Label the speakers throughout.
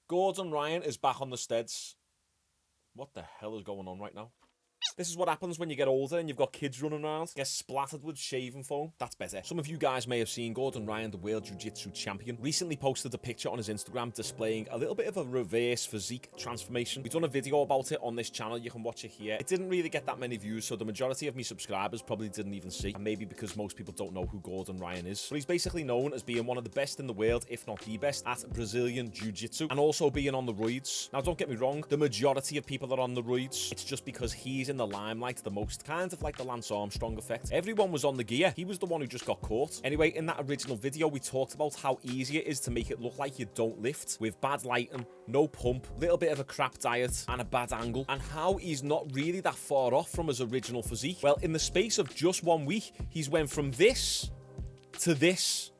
Speaker 1: Gordon Ryan is back on the steads. What the hell is going on right now? This is what happens when you get older and you've got kids running around. Get splattered with shaving foam. That's better. Some of you guys may have seen Gordon Ryan, the World Jiu-Jitsu champion, recently posted a picture on his Instagram displaying a little bit of a reverse physique transformation. We've done a video about it on this channel. You can watch it here. It didn't really get that many views, so the majority of me subscribers probably didn't even see. And maybe because most people don't know who Gordon Ryan is. But he's basically known as being one of the best in the world, if not the best, at Brazilian Jiu-Jitsu. And also being on the roids. Now, don't get me wrong. The majority of people are on the roids. It's just because he's in the limelight the most, kind of like the Lance Armstrong effect. Everyone was on the gear. He was the one who just got caught. Anyway, in that original video, we talked about how easy it is to make it look like you don't lift with bad lighting, no pump, little bit of a crap diet, and a bad angle, and how he's not really that far off from his original physique. Well, in the space of just 1 week, he's went from this to this.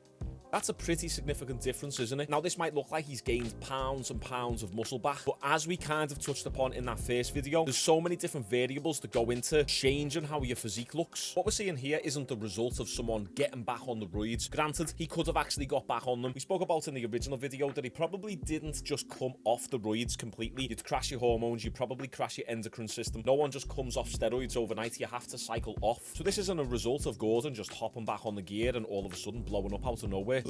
Speaker 1: That's a pretty significant difference, isn't it? Now, this might look like he's gained pounds and pounds of muscle back, but as we kind of touched upon in that first video, there's so many different variables that go into changing how your physique looks. What we're seeing here isn't the result of someone getting back on the roids. Granted, he could have actually got back on them. We spoke about in the original video that he probably didn't just come off the roids completely. You'd crash your hormones, you'd probably crash your endocrine system. No one just comes off steroids overnight. You have to cycle off. So this isn't a result of Gordon just hopping back on the gear and all of a sudden blowing up out of nowhere.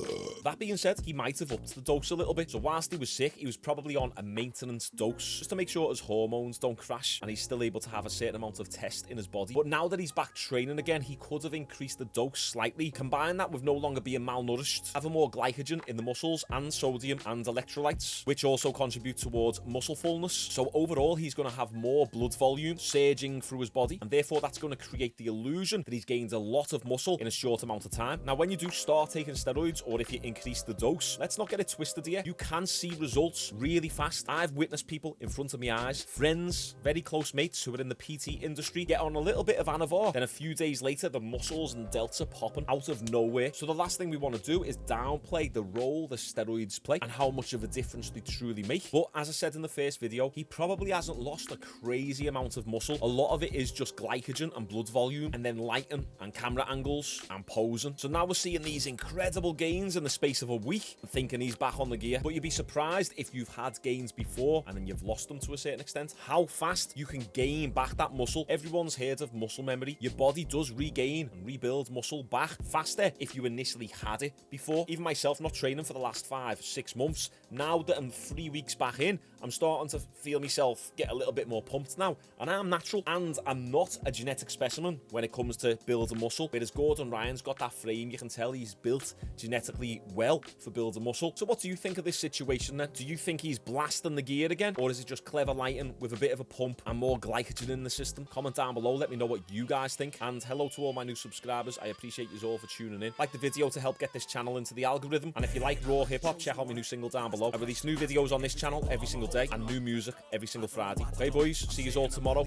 Speaker 1: That being said, he might have upped the dose a little bit. So whilst he was sick, he was probably on a maintenance dose just to make sure his hormones don't crash and he's still able to have a certain amount of test in his body. But now that he's back training again, he could have increased the dose slightly. Combine that with no longer being malnourished, having more glycogen in the muscles and sodium and electrolytes, which also contribute towards muscle fullness. So overall, he's going to have more blood volume surging through his body, and therefore that's going to create the illusion that he's gained a lot of muscle in a short amount of time. Now, when you do start taking steroids, or if you increase the dose, let's not get it twisted here. You can see results really fast. I've witnessed people in front of my eyes, friends, very close mates who are in the PT industry, get on a little bit of Anavar, then a few days later, the muscles and delts are popping out of nowhere. So the last thing we want to do is downplay the role the steroids play and how much of a difference they truly make. But as I said in the first video, he probably hasn't lost a crazy amount of muscle. A lot of it is just glycogen and blood volume, and then lighting and camera angles and posing. So now we're seeing these incredible gains in the space of a week, thinking he's back on the gear. But you'd be surprised if you've had gains before and then you've lost them to a certain extent, how fast you can gain back that muscle. Everyone's heard of muscle memory. Your body does regain and rebuild muscle back faster if you initially had it before. Even myself, not training for the last 5-6 months, now that I'm 3 weeks back in, I'm starting to feel myself get a little bit more pumped now. And I'm natural, and I'm not a genetic specimen when it comes to building muscle. Whereas Gordon Ryan's got that frame, you can tell he's built genetically well for building muscle. So what do you think of this situation then? Do you think he's blasting the gear again, or is it just clever lighting with a bit of a pump and more glycogen in the system? Comment down below, let me know what you guys think. And hello to all my new subscribers. I appreciate you all for tuning in. Like the video to help get this channel into the algorithm. And if you like raw hip-hop, check out my new single down below. I release new videos on this channel every single day and new music every single Friday. Okay boys, see you all tomorrow.